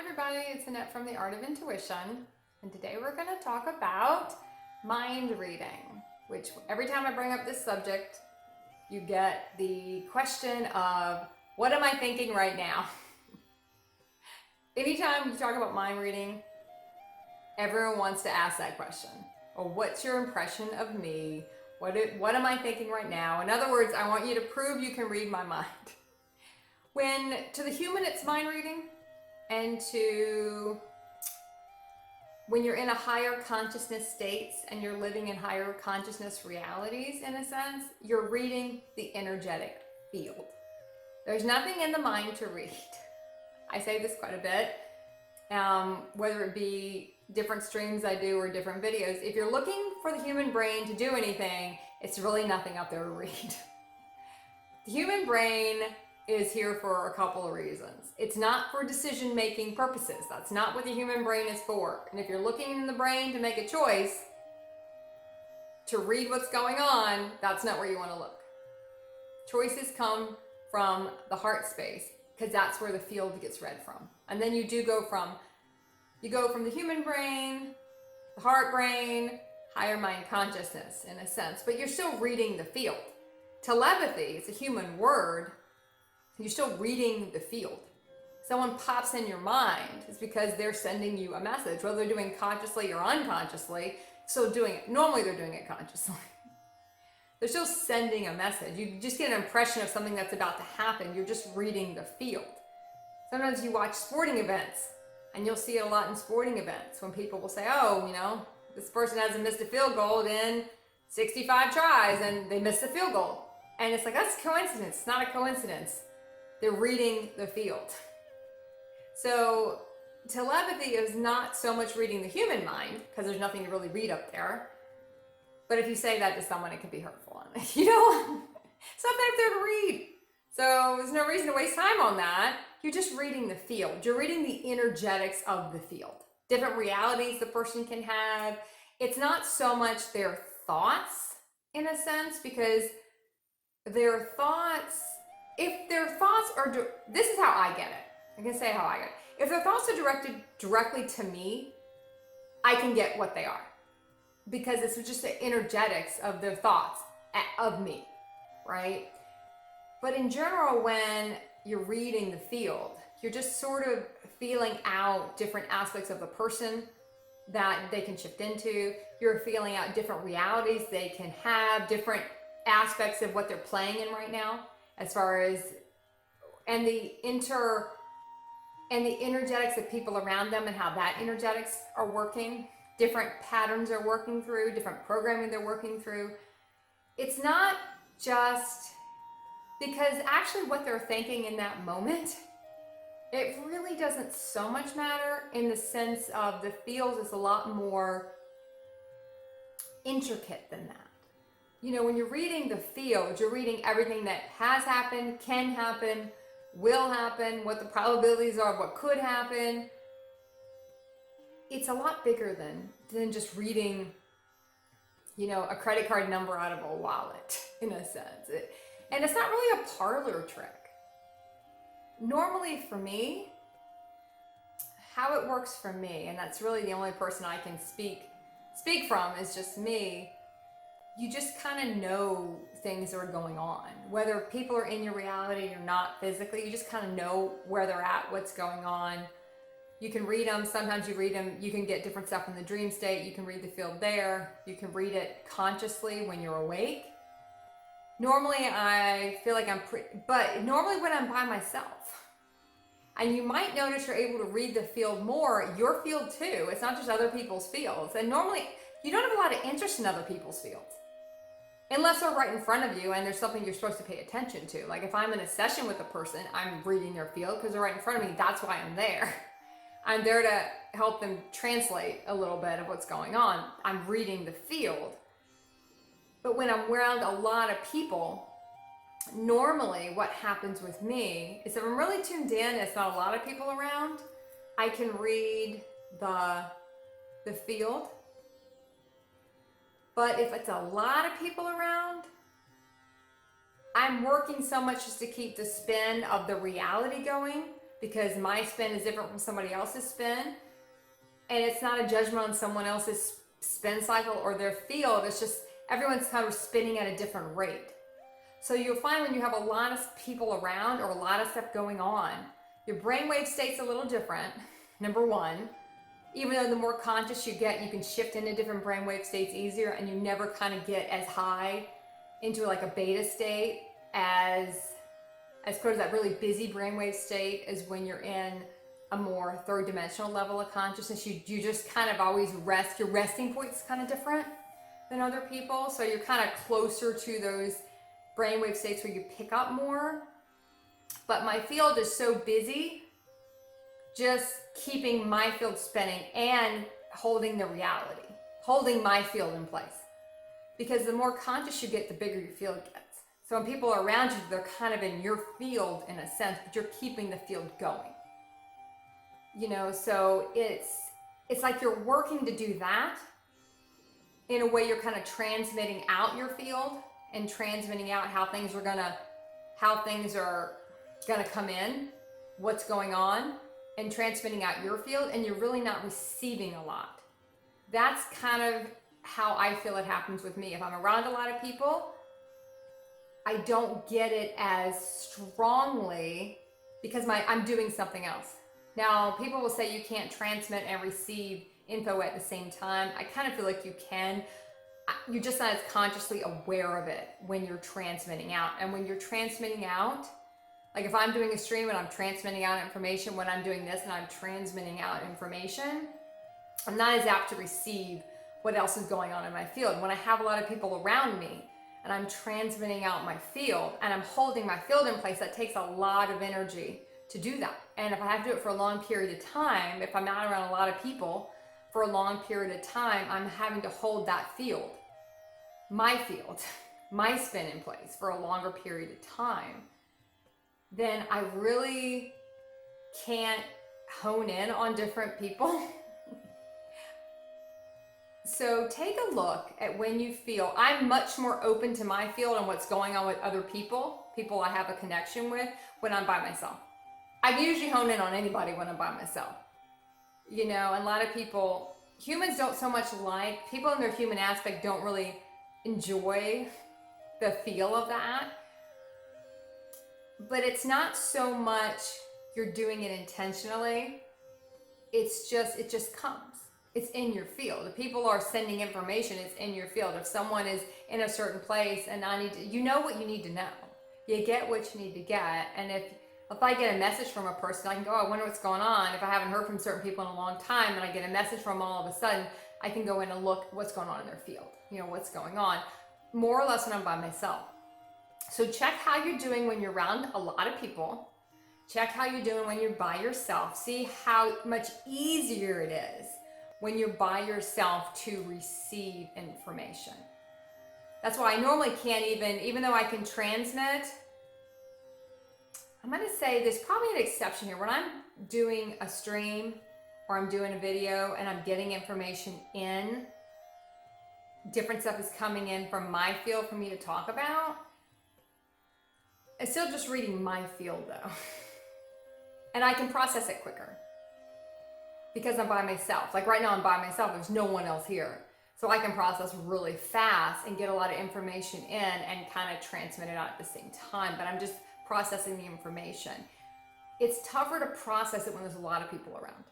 everybody, it's Annette from The Art of Intuition, and today we're going to talk about mind reading, which every time I bring up this subject, you get the question of, what am I thinking right now? Anytime you talk about mind reading, everyone wants to ask that question. Or what's your impression of me? What am I thinking right now? In other words, I want you to prove you can read my mind. When to the human it's mind reading, and when you're in a higher consciousness states and you're living in higher consciousness realities, in a sense, you're reading the energetic field. There's nothing in the mind to read. I say this quite a bit, whether it be different streams I do or different videos. If you're looking for the human brain to do anything, it's really nothing up there to read. The human brain is here for a couple of reasons. It's not for decision-making purposes. That's not what the human brain is for. And if you're looking in the brain to make a choice, to read what's going on, that's not where you want to look. Choices come from the heart space, because that's where the field gets read from. And then you go from the human brain, the heart brain, higher mind consciousness, in a sense, but you're still reading the field. Telepathy, it's a human word. You're still reading the field. Someone pops in your mind, it's because they're sending you a message, whether they're doing it consciously or unconsciously. So normally they're doing it consciously. They're still sending a message. You just get an impression of something that's about to happen. You're just reading the field. Sometimes you watch sporting events, and you'll see it a lot in sporting events when people will say, oh, this person hasn't missed a field goal in 65 tries, and they missed a field goal. And it's like, that's a coincidence. It's not a coincidence. They're reading the field. So telepathy is not so much reading the human mind, because there's nothing to really read up there. But if you say that to someone, it could be hurtful. It's not back there to read. So there's no reason to waste time on that. You're just reading the field. You're reading the energetics of the field. Different realities the person can have. It's not so much their thoughts, in a sense, because their thoughts, this is how I get it. I can say how I get it. If their thoughts are directed directly to me, I can get what they are. Because it's just the energetics of their thoughts of me, right? But in general, when you're reading the field, you're just sort of feeling out different aspects of the person that they can shift into. You're feeling out different realities they can have, different aspects of what they're playing in right now, as far as and the energetics of people around them and how that energetics are working, different patterns they're working through, different programming they're working through. It's not just because actually what they're thinking in that moment, it really doesn't so much matter, in the sense of the field is a lot more intricate than that. When you're reading the field, you're reading everything that has happened, can happen, will happen, what the probabilities are, what could happen. It's a lot bigger than just reading, a credit card number out of a wallet, in a sense. And it's not really a parlor trick. Normally for me, how it works for me, and that's really the only person I can speak from, is just me. You just kind of know things are going on. Whether people are in your reality or not physically, you just kind of know where they're at, what's going on. You can read them. Sometimes you read them. You can get different stuff in the dream state. You can read the field there. You can read it consciously when you're awake. Normally I feel like but normally when I'm by myself. And you might notice you're able to read the field more, your field too. It's not just other people's fields. And normally you don't have a lot of interest in other people's fields. Unless they're right in front of you and there's something you're supposed to pay attention to. Like if I'm in a session with a person, I'm reading their field because they're right in front of me. That's why I'm there. I'm there to help them translate a little bit of what's going on. I'm reading the field. But when I'm around a lot of people, normally what happens with me is if I'm really tuned in, it's not a lot of people around, I can read the field. But if it's a lot of people around, I'm working so much just to keep the spin of the reality going because my spin is different from somebody else's spin. And it's not a judgment on someone else's spin cycle or their field. It's just everyone's kind of spinning at a different rate. So you'll find when you have a lot of people around or a lot of stuff going on, your brainwave state's a little different, number one. Even though the more conscious you get, you can shift into different brainwave states easier, and you never kind of get as high into like a beta state as opposed to that really busy brainwave state is when you're in a more third dimensional level of consciousness. You just kind of always rest. Your resting point's kind of different than other people. So you're kind of closer to those brainwave states where you pick up more. But my field is so busy just keeping my field spinning and holding the reality, holding my field in place. Because the more conscious you get, the bigger your field gets. So when people are around you, they're kind of in your field in a sense, but you're keeping the field going. You know, so it's like you're working to do that. In a way, you're kind of transmitting out your field and transmitting out how things are gonna come in, what's going on, and transmitting out your field, and you're really not receiving a lot. That's kind of how I feel it happens with me. If I'm around a lot of people, I don't get it as strongly because I'm doing something else. Now, people will say you can't transmit and receive info at the same time. I kind of feel like you can. You're just not as consciously aware of it when you're transmitting out. And when you're transmitting out, like if I'm doing a stream and I'm transmitting out information, when I'm doing this and I'm transmitting out information, I'm not as apt to receive what else is going on in my field. When I have a lot of people around me and I'm transmitting out my field and I'm holding my field in place, that takes a lot of energy to do that. And if I have to do it for a long period of time, if I'm not around a lot of people for a long period of time, I'm having to hold that field, my spin in place for a longer period of time, then I really can't hone in on different people. So take a look at when you feel, I'm much more open to my field and what's going on with other people I have a connection with when I'm by myself. I usually hone in on anybody when I'm by myself. You know, and a lot of people, humans don't so much like, people in their human aspect don't really enjoy the feel of that. But it's not so much you're doing it intentionally. It just comes. It's in your field. If people are sending information, it's in your field. If someone is in a certain place and you know what you need to know. You get what you need to get. And if I get a message from a person, I can go, oh, I wonder what's going on. If I haven't heard from certain people in a long time and I get a message from them all of a sudden, I can go in and look what's going on in their field. You know, what's going on. More or less when I'm by myself. So check how you're doing when you're around a lot of people. Check how you're doing when you're by yourself. See how much easier it is when you're by yourself to receive information. That's why I normally can't even though I can transmit, I'm going to say there's probably an exception here. When I'm doing a stream or I'm doing a video and I'm getting information in, different stuff is coming in from my field for me to talk about. I'm still just reading my field though. And I can process it quicker because I'm by myself. Like right now I'm by myself, there's no one else here. So I can process really fast and get a lot of information in and kind of transmit it out at the same time. But I'm just processing the information. It's tougher to process it when there's a lot of people around.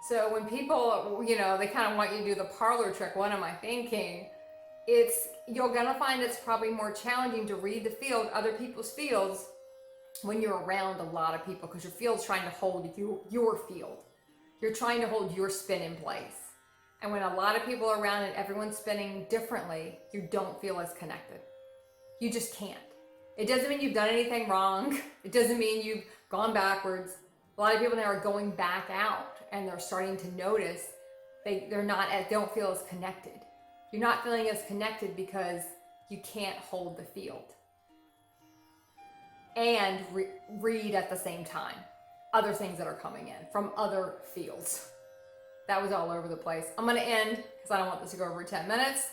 So when people, you know, they kind of want you to do the parlor trick, what am I thinking? You're gonna find it's probably more challenging to read the field, other people's fields, when you're around a lot of people, because your field's trying to hold your field. You're trying to hold your spin in place. And when a lot of people are around and everyone's spinning differently, you don't feel as connected. You just can't. It doesn't mean you've done anything wrong. It doesn't mean you've gone backwards. A lot of people now are going back out and they're starting to notice they don't feel as connected. You're not feeling as connected because you can't hold the field and read at the same time other things that are coming in from other fields. That was all over the place. I'm going to end because I don't want this to go over 10 minutes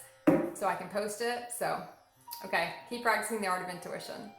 so I can post it. So, okay, keep practicing the art of intuition.